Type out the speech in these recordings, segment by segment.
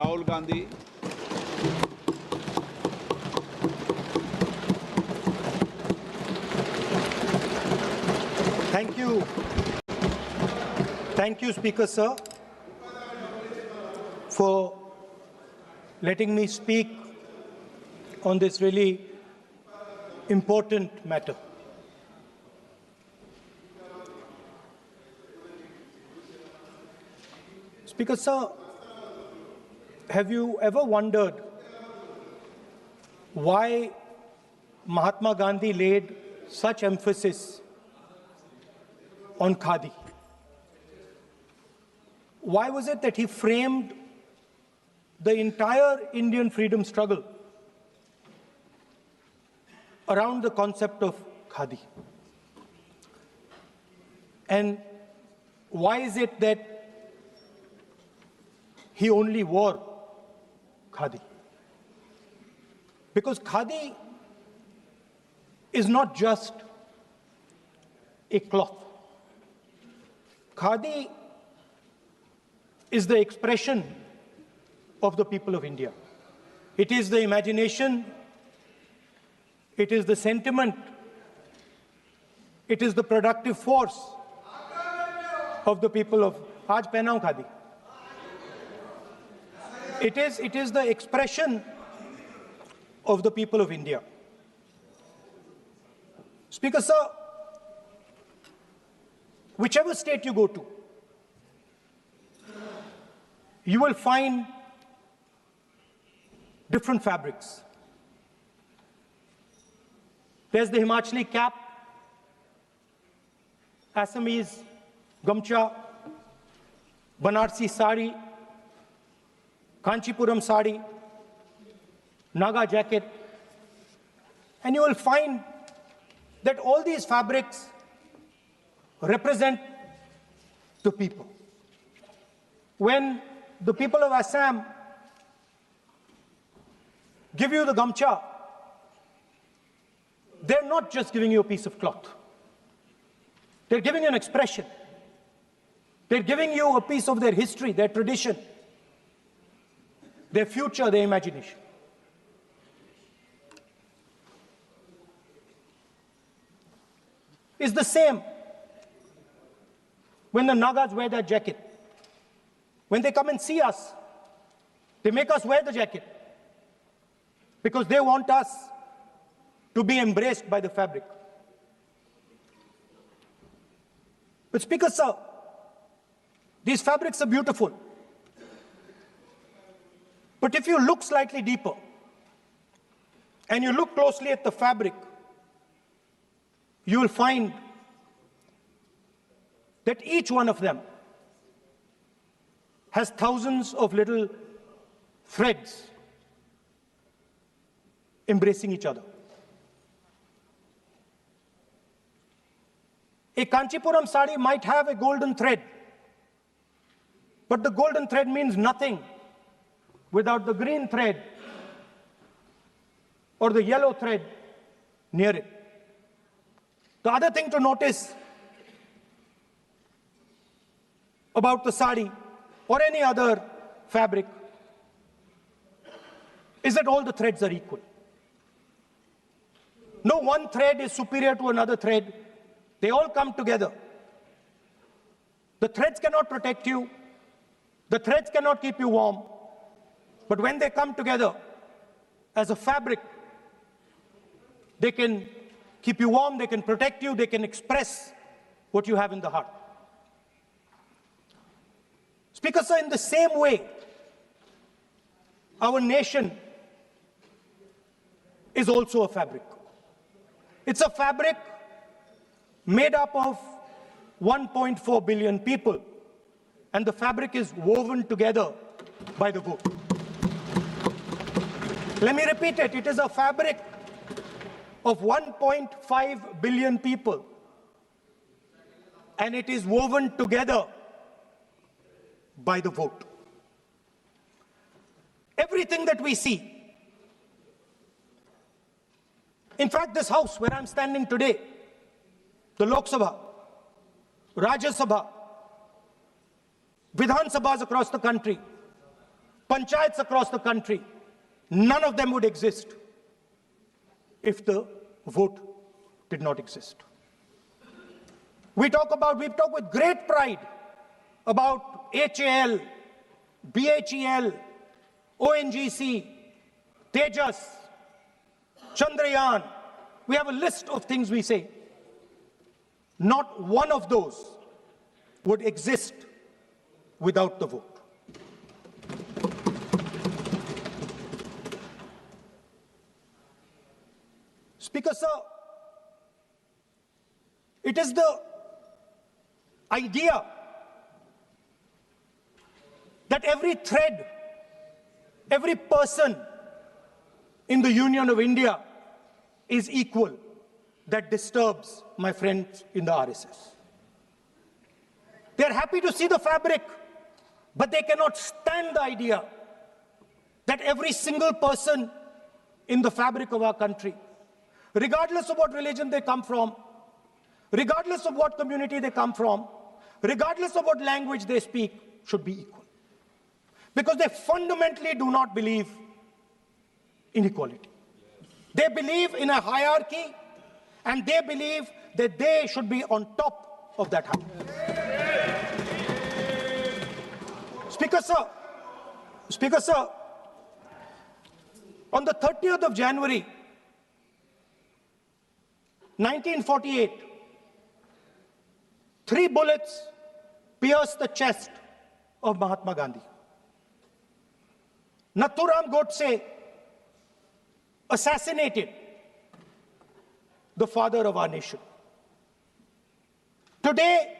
Rahul Gandhi. Thank you. Thank you, Speaker, sir, for letting me speak on this really important matter. Speaker, sir, have you ever wondered why Mahatma Gandhi laid such emphasis on khadi? Why was it that he framed the entire Indian freedom struggle around the concept of khadi? And why is it that he only wore khadi? Because khadi is not just a cloth. Khadi is the expression of the people of India. It is the imagination, it is the sentiment, it is the productive force of the people of Aaj pehnaun khadi. It is the expression of the people of India. Speaker, sir, whichever state you go to, you will find different fabrics. There's the Himachali cap, Assamese gamcha, Banarsi sari, Kanchipuram sari, Naga jacket, and you will find that all these fabrics represent the people. When the people of Assam give you the gamcha, they're not just giving you a piece of cloth. They're giving you an expression. They're giving you a piece of their history, their tradition, their future, their imagination. It's the same when the Nagas wear their jacket. When they come and see us, they make us wear the jacket because they want us to be embraced by the fabric. But Speaker, sir, these fabrics are beautiful. But if you look slightly deeper and you look closely at the fabric, you will find that each one of them has thousands of little threads embracing each other. A Kanchipuram sari might have a golden thread, but the golden thread means nothing without the green thread or the yellow thread near it. The other thing to notice about the sari or any other fabric is that all the threads are equal. No one thread is superior to another thread. They all come together. The threads cannot protect you. The threads cannot keep you warm. But when they come together as a fabric, they can keep you warm, they can protect you, they can express what you have in the heart. Speaker, sir, in the same way, our nation is also a fabric. It's a fabric made up of 1.4 billion people, and the fabric is woven together by the vote. Let me repeat it. It is a fabric of 1.5 billion people, and it is woven together by the vote. Everything that we see, in fact, this house where I'm standing today, the Lok Sabha, Rajya Sabha, Vidhan Sabhas across the country, panchayats across the country, none of them would exist if the vote did not exist. We talk with great pride about HAL, BHEL, ONGC, Tejas, Chandrayaan. We have a list of things we say. Not one of those would exist without the vote. Speaker, sir, it is the idea that every thread, every person in the Union of India is equal that disturbs my friends in the RSS. They are happy to see the fabric, but they cannot stand the idea that every single person in the fabric of our country, regardless of what religion they come from, regardless of what community they come from, regardless of what language they speak, should be equal. Because they fundamentally do not believe in equality. They believe in a hierarchy, and they believe that they should be on top of that hierarchy. Speaker, sir, on the 30th of January, 1948, 3 bullets pierced the chest of Mahatma Gandhi. Nathuram Godse assassinated the father of our nation. Today,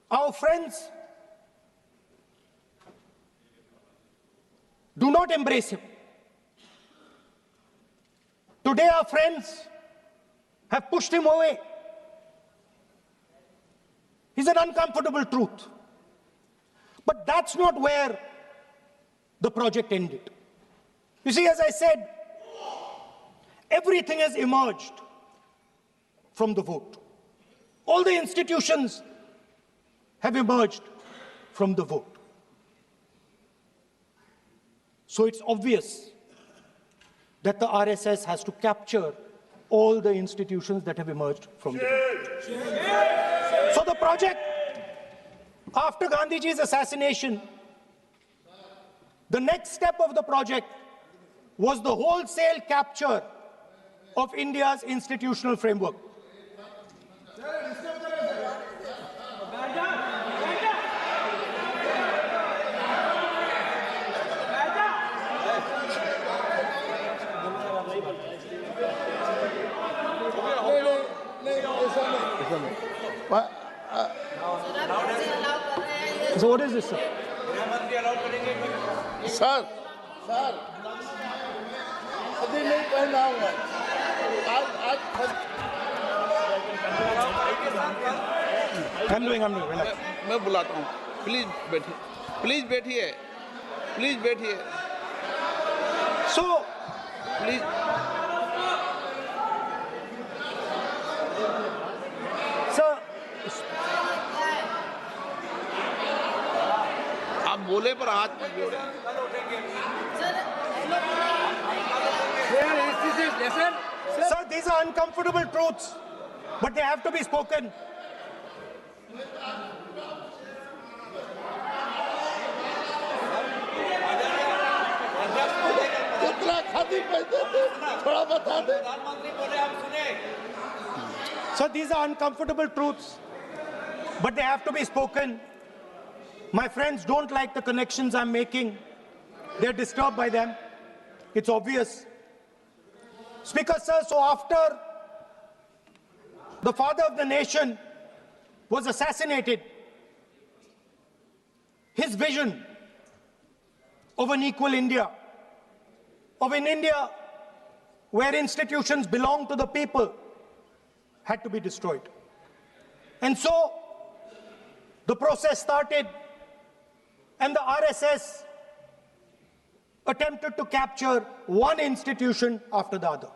our friends do not embrace him. Today, our friends have pushed him away. He's an uncomfortable truth. But that's not where the project ended. You see, as I said, everything has emerged from the vote. All the institutions have emerged from the vote. So it's obvious that the RSS has to capture all the institutions that have emerged from the vote. So the project, after Gandhiji's assassination, the next step of the project was the wholesale capture of India's institutional framework. So what is this, sir? Sir, अभी नहीं पढ़ना होगा I'm doing, relax. मैं बुलाता हूँ please बैठिए So, please sir, आप बोले पर हाथ मत जोड़े sir, these are uncomfortable truths, but they have to be spoken. कितना खाती पैसे थे थोड़ा बता दे So these are uncomfortable truths, but they have to be spoken. My friends don't like the connections I'm making. They're disturbed by them. It's obvious. Speaker, sir, so after the father of the nation was assassinated, his vision of an equal India, of an India where institutions belong to the people, had to be destroyed. And so the process started, and the RSS attempted to capture one institution after the other.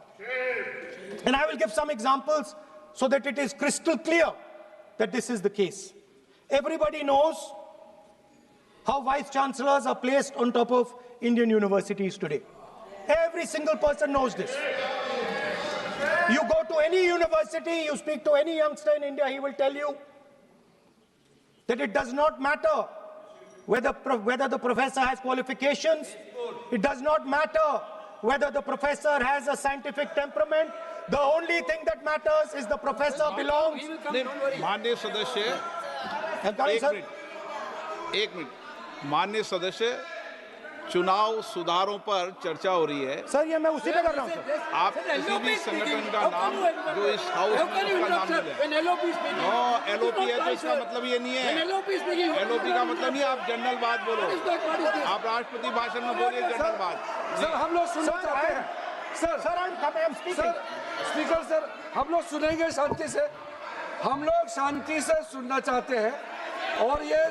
And I will give some examples so that it is crystal clear that this is the case. Everybody knows how vice chancellors are placed on top of Indian universities today. Every single person knows this. You go to any university, you speak to any youngster in India, he will tell you that it does not matter whether the professor has qualifications. It does not matter whether the professor has a scientific temperament. The only thing that matters is the professor belongs. माननीय सदस्य, एक minute, माननीय सदस्य, चुनाव सुधारों पर चर्चा हो रही है। सर, ये मैं उसी पे कर रहा हूँ सर। आप किसी भी संगठन का नाम जो इस हाउस में उसका नाम ले लें। एलओपी है तो इसका मतलब ये नहीं है। एलओपी का मतलब नहीं, आप जनरल बात बोलो। आप राष्ट्रपति भाषण में बोलिए जनरल बात। सर, हम लोग सुनना चाहते हैं। सर, स्पीकर सर, हम लोग सुनेंगे शांति से। हम लोग शांति से सुनना चाहते हैं। और ये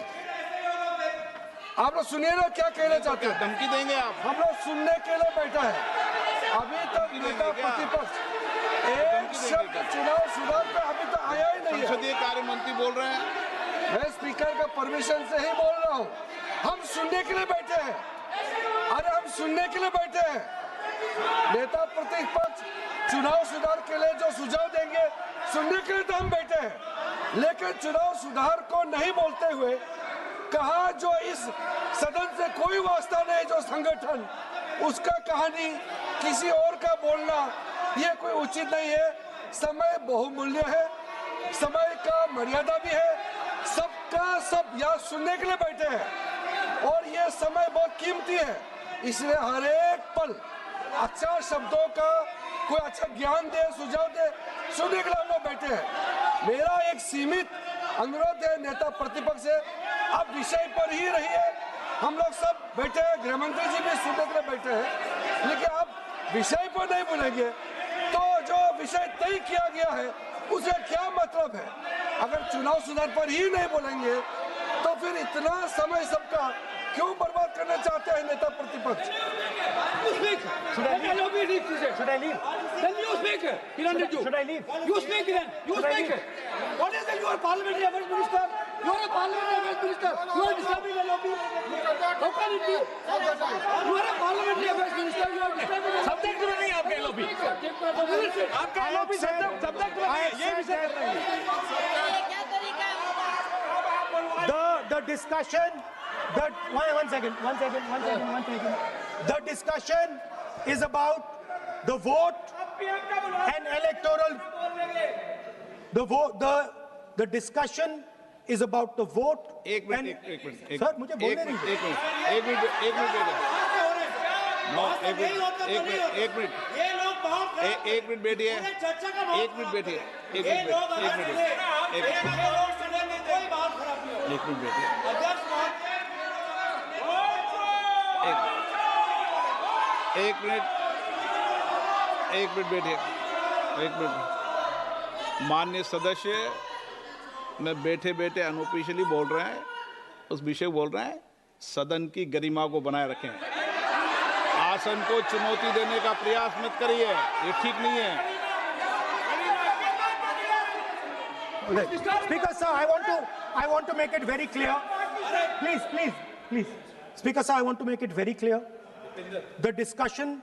आप लोग सुनिए ना, क्या कहना चाहते हैं? धमकी देंगे आप? हम लोग सुनने के लिए बैठा है। अभी तक नेता प्रतिपक्ष एक शब्द चुनाव सुधार पे अभी तक आया ही नहीं है। संसदीय कार्य मंत्री बोल रहे हैं। मैं स्पीकर का परमिशन से ही बोल रहा हूँ। हम सुनने के लिए बैठे हैं। अरे हम सुनने के लिए बैठे हैं। नेता प्रतिपक्ष चुनाव सुधार के लिए जो सुझाव देंगे, सुनने के लिए तो हम बैठे हैं। लेकिन चुनाव सुधार को नहीं बोलते हुए कहा जो इस सदन से कोई वास्ता नहीं, जो संगठन उसका कहानी किसी और का बोलना, ये कोई उचित नहीं है। समय बहुमूल्य है, समय का मर्यादा भी है। सबका सब यहाँ सुनने के लिए बैठे हैं और ये समय बहुत कीमती है। इसलिए हर एक पल अच्छा शब्दों का कोई अच्छा ज्ञान दे, सुझाव दे, सुनने के लिए हम लोग बैठे हैं। मेरा एक सीमित अनुरोध है नेता प्रतिपक्ष से, आप विषय पर ही रहिए। हम लोग सब बैठे हैं, गृह मंत्री जी भी सुनने के लिए बैठे हैं, लेकिन आप विषय पर नहीं बोलेंगे तो जो विषय तय किया गया है उसे क्या मतलब है? अगर चुनाव सुधार पर ही नहीं बोलेंगे तो फिर इतना समय सबका क्यों बर्बाद करना चाहते हैं नेता प्रतिपक्ष? Should I leave? Then you speak. He wanted you. Should I leave? You speak then. You speak. What is that? You are parliamentary affairs minister. You are a parliamentary affairs minister. You are disturbing the lobby. How can it be? You are a parliamentary affairs minister. You are disturbing the subject में नहीं आपके LOP. आपका LOP subject में नहीं. ये विषय कर रहे हैं. The discussion. One second. The discussion is about the vote and electoral. The discussion is about the vote. एक मिनट सर, मुझे बोलने दीजिए। एक मिनट एक मिनट बैठिए। माननीय सदस्य, मैं बैठे बैठे अनऑफिशियली बोल रहे हैं, उस विषय बोल रहे हैं। सदन की गरिमा को बनाए रखें। आसन को चुनौती देने का प्रयास मत करिए, ये ठीक नहीं है। Speaker sir, I want to make it very clear. Please. Speaker sir, I want to make it very clear. The discussion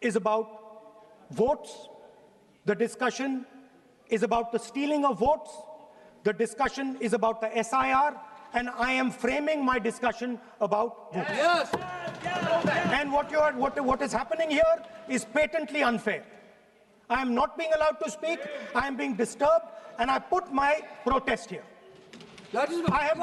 is about votes. The discussion is about the stealing of votes. The discussion is about the SIR, and I am framing my discussion about votes. Yes. And what is happening here is patently unfair. I am not being allowed to speak. I am being disturbed, and I put my protest here. I have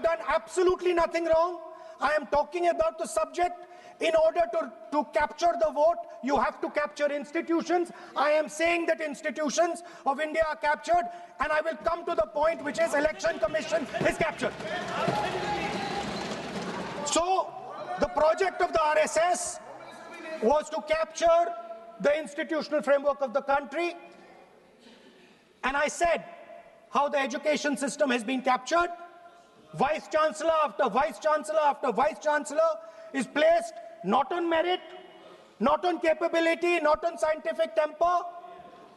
done absolutely nothing wrong. I am talking about the subject. In order to capture the vote, you have to capture institutions. I am saying that institutions of India are captured, and I will come to the point, which is Election Commission is captured. So the project of the RSS was to capture the institutional framework of the country, and I said how the education system has been captured. Vice Chancellor after Vice Chancellor after Vice Chancellor is placed not on merit, not on capability, not on scientific temper,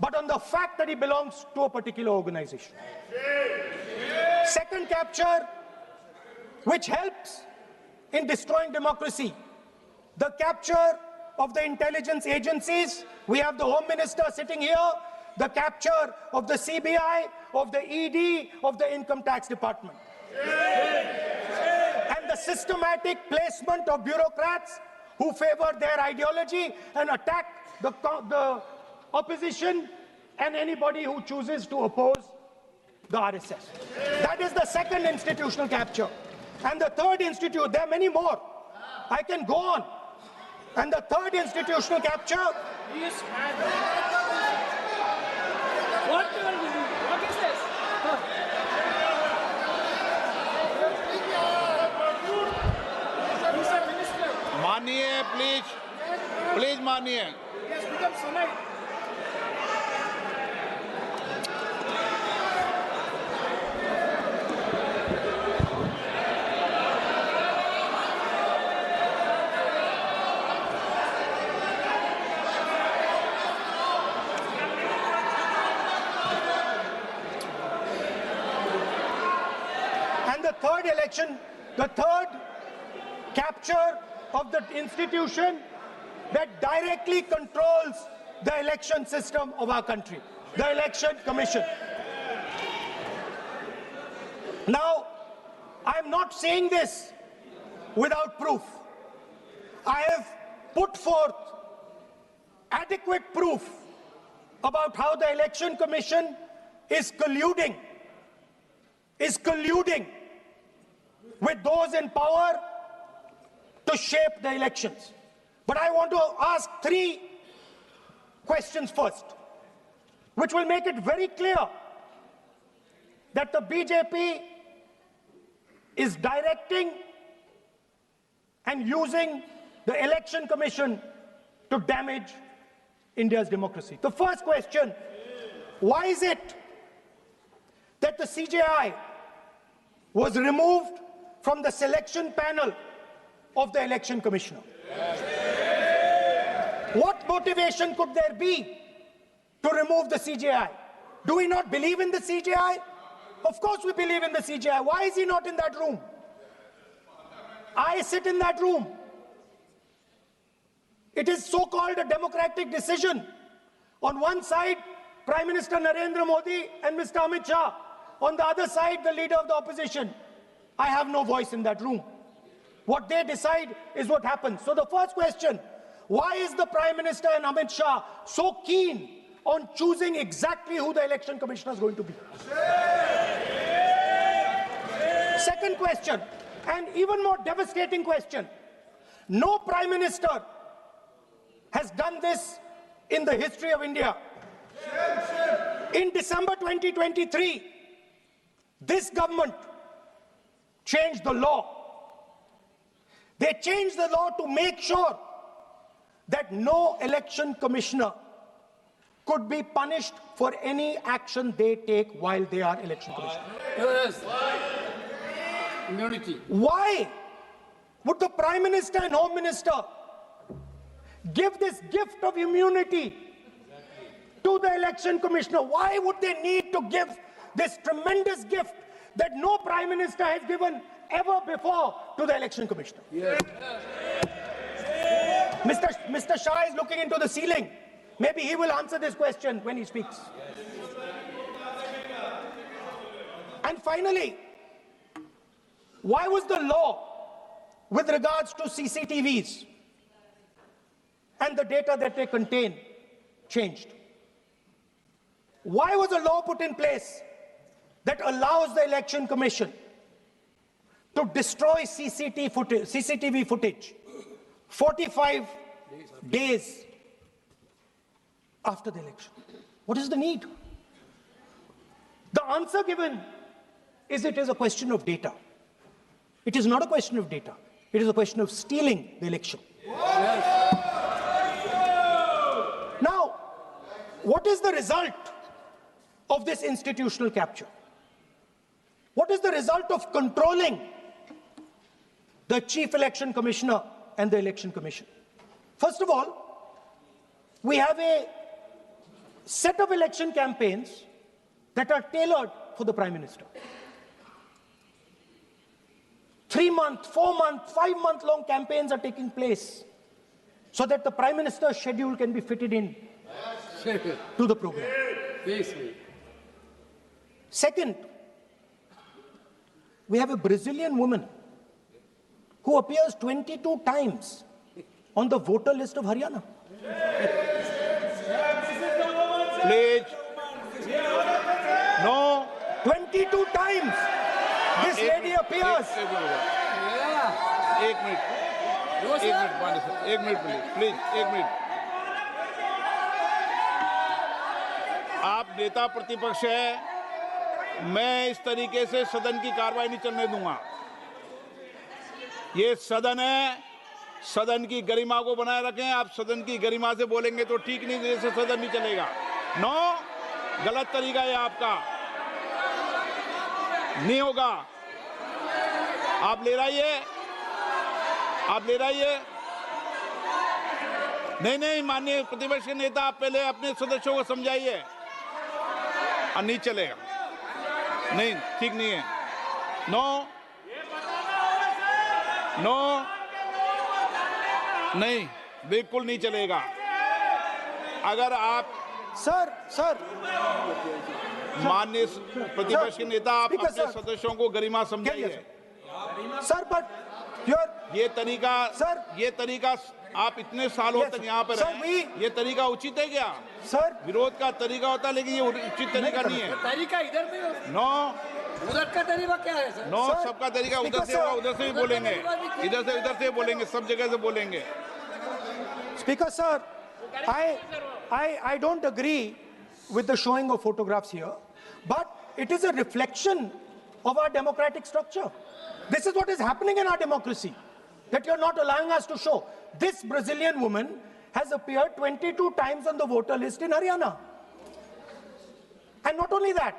but on the fact that he belongs to a particular organization. Second capture which helps in destroying democracy. The capture of the intelligence agencies. We have the Home Minister sitting here. The capture of the CBI, of the ED, of the Income Tax Department. And the systematic placement of bureaucrats who favor their ideology and attack the opposition and anybody who chooses to oppose the RSS. That is the second institutional capture. And the third there are many more. I can go on. And the third institutional capture. What is this? Mr. Minister. मानिए please मानिए. Yes, become Sunday. The third capture of the institution that directly controls the election system of our country, the Election Commission. Now, I'm not saying this without proof. I have put forth adequate proof about how the Election Commission is colluding with those in power to shape the elections. But I want to ask three questions first, which will make it very clear that the BJP is directing and using the Election Commission to damage India's democracy. The first question, why is it that the CJI was removed from the selection panel of the Election Commissioner? What motivation could there be to remove the CJI? Do we not believe in the CJI? Of course we believe in the CJI. Why is he not in that room? I sit in that room. It is so-called a democratic decision. On one side, Prime Minister Narendra Modi and Mr. Amit Shah. On the other side, the leader of the opposition. I have no voice in that room. What they decide is what happens. So the first question, why is the Prime Minister and Amit Shah so keen on choosing exactly who the Election Commissioner is going to be? Second question, and even more devastating question, no Prime Minister has done this in the history of India. In December 2023, this government changed the law. They changed the law to make sure that no election commissioner could be punished for any action they take while they are election commissioner. Yes. Immunity. Why would the Prime Minister and Home Minister give this gift of immunity to the election commissioner? Why would they need to give this tremendous gift that no Prime Minister has given ever before to the election commissioner? Yes. Mr. Shah is looking into the ceiling. Maybe he will answer this question when he speaks. And finally, why was the law with regards to CCTVs and the data that they contain changed? Why was a law put in place that allows the Election Commission to destroy CCTV footage 45 days after the election? What is the need? The answer given is it is a question of data. It is not a question of data. It is a question of stealing the election. Yes. Now, what is the result of this institutional capture? What is the result of controlling the Chief Election Commissioner and the Election Commission? First of all, we have a set of election campaigns that are tailored for the Prime Minister. 3-month, 4-month, 5-month long campaigns are taking place so that the Prime Minister's schedule can be fitted in to the program. Second, we have a Brazilian woman who appears 22 times on the voter list of Haryana. Please. No. 22 times this lady appears. एक minute please एक minute. आप नेता प्रतिपक्ष है, मैं इस तरीके से सदन की कार्रवाई नहीं चलने दूंगा। ये सदन है, सदन की गरिमा को बनाए रखें। आप सदन की गरिमा से बोलेंगे तो ठीक नहीं, जैसे सदन नहीं चलेगा। नो, गलत तरीका है आपका, नहीं होगा। आप ले रहिए, आप ले रहिए। नहीं, माननीय प्रतिपक्ष के नेता, आप पहले अपने सदस्यों को समझाइए। नहीं चलेगा, नहीं, ठीक नहीं है। नो, नहीं, बिल्कुल नहीं चलेगा। अगर आप सर माननीय प्रतिपक्ष के नेता, आप अपने सदस्यों को गरिमा समझाइए। सर, बट ये तरीका आप इतने सालों तक यहाँ पर रहे, ये तरीका उचित है क्या? सर, विरोध का तरीका होता है, लेकिन ये उचित तरीका नहीं है। तरीका इधर भी हो, नो, उधर का तरीका क्या है सर? नो, सबका तरीका उधर से होगा, उधर से भी बोलेंगे, इधर से बोलेंगे, सब जगह से बोलेंगे। Speaker sir, I don't agree with the showing of photographs here, but it is a reflection of our democratic structure. This is what is happening in our democracy, that you're not allowing us to show. This Brazilian woman has appeared 22 times on the voter list in Haryana. And not only that,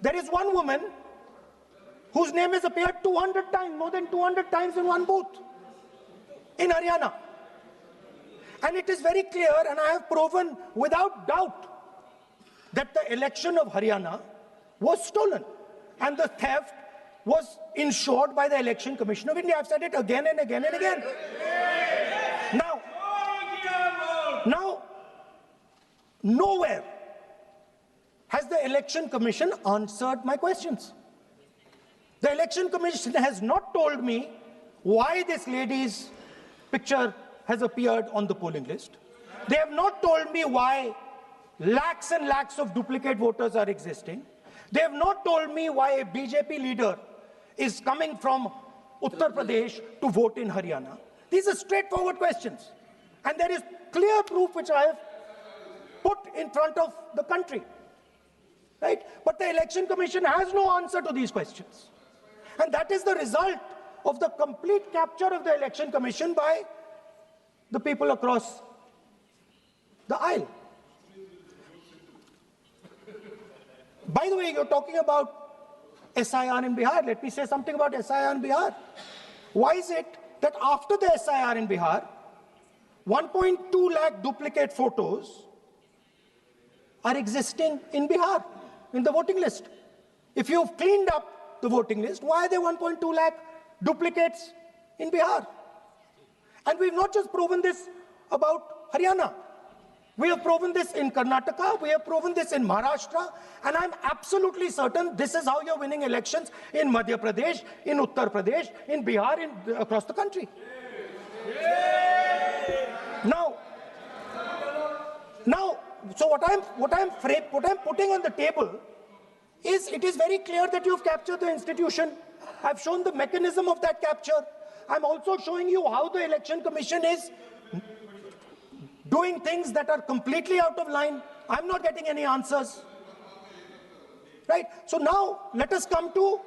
there is one woman whose name has appeared 200 times, more than 200 times in one booth in Haryana. And it is very clear, and I have proven without doubt, that the election of Haryana was stolen. And the theft was ensured by the Election Commission of India. I've said it again and again and again. Now, nowhere has the Election Commission answered my questions. The Election Commission has not told me why this lady's picture has appeared on the polling list. They have not told me why lakhs and lakhs of duplicate voters are existing. They have not told me why a BJP leader is coming from Uttar Pradesh to vote in Haryana. These are straightforward questions. And there is clear proof which I have put in front of the country. Right? But the Election Commission has no answer to these questions. And that is the result of the complete capture of the Election Commission by the people across the aisle. By the way, you're talking about SIR in Bihar. Let me say something about SIR in Bihar. Why is it that after the SIR in Bihar, 1.2 lakh duplicate photos are existing in Bihar, in the voting list? If you've cleaned up the voting list, why are there 1.2 lakh duplicates in Bihar? And we've not just proven this about Haryana. We have proven this in Karnataka, we have proven this in Maharashtra, and I'm absolutely certain this is how you're winning elections in Madhya Pradesh, in Uttar Pradesh, in Bihar, across the country. Now, so what I'm putting on the table is, it is very clear that you've captured the institution. I've shown the mechanism of that capture. I'm also showing you how the Election Commission is doing things that are completely out of line. I'm not getting any answers. Right? So now let us come to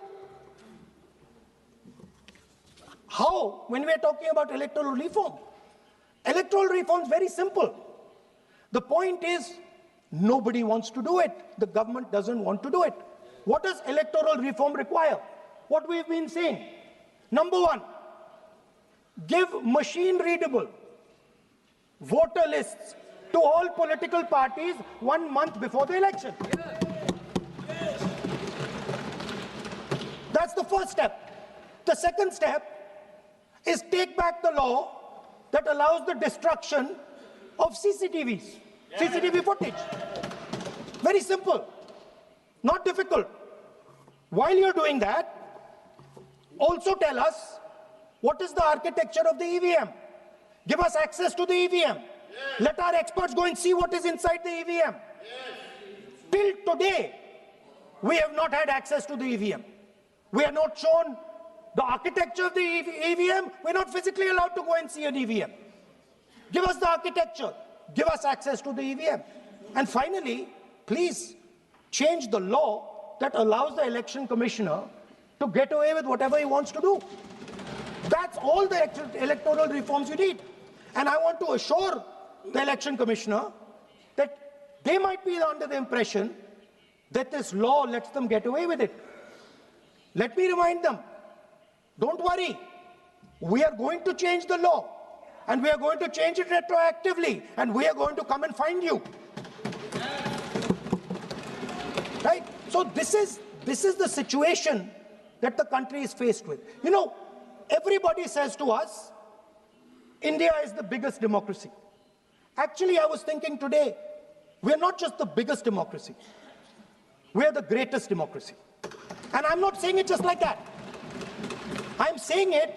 how, when we are talking about electoral reform. Electoral reform is very simple. The point is, nobody wants to do it. The government doesn't want to do it. What does electoral reform require? What we've been saying. Number one, give machine-readable voter lists to all political parties 1 month before the election. That's the first step. The second step is take back the law that allows the destruction of CCTV footage. Very simple, not difficult. While you're doing that, also tell us what is the architecture of the EVM. Give us access to the EVM. Let our experts go and see what is inside the EVM. Till today, we have not had access to the EVM. We are not shown the architecture of the EVM. We're not physically allowed to go and see an EVM. Give us the architecture. Give us access to the EVM. And finally, please change the law that allows the election commissioner to get away with whatever he wants to do. That's all the electoral reforms you need. And I want to assure the election commissioner that they might be under the impression that this law lets them get away with it. Let me remind them, don't worry, we are going to change the law, and we are going to change it retroactively, and we are going to come and find you. Right? So this is the situation that the country is faced with. You know, everybody says to us, India is the biggest democracy. Actually, I was thinking today, we're not just the biggest democracy, we're the greatest democracy. And I'm not saying it just like that. I'm saying it,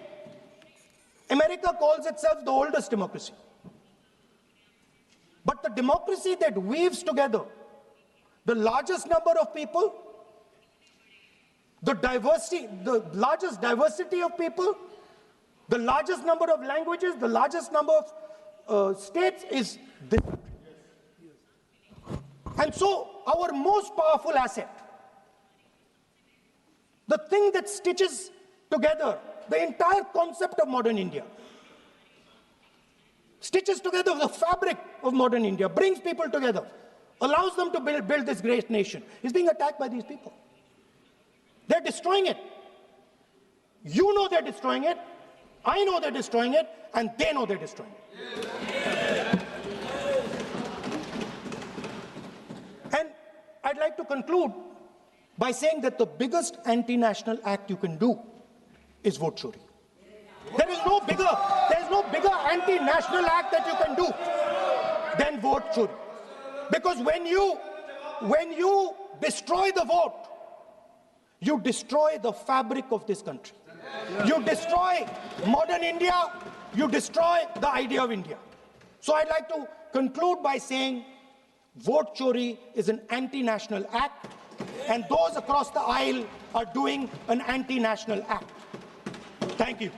America calls itself the oldest democracy. But the democracy that weaves together the largest number of people, the largest diversity of people, the largest number of languages, the largest number of states is this country. And so our most powerful asset, the thing that stitches together the entire concept of modern India, stitches together the fabric of modern India, brings people together, allows them to build this great nation, is being attacked by these people. They're destroying it. You know they're destroying it, I know they're destroying it, and they know they're destroying it. And I'd like to conclude by saying that the biggest anti-national act you can do is vote chori. There is no bigger anti-national act that you can do than vote chori. Because when you destroy the vote, you destroy the fabric of this country. You destroy modern India, you destroy the idea of India. So I'd like to conclude by saying vote chori is an anti-national act, and those across the aisle are doing an anti-national act. Thank you.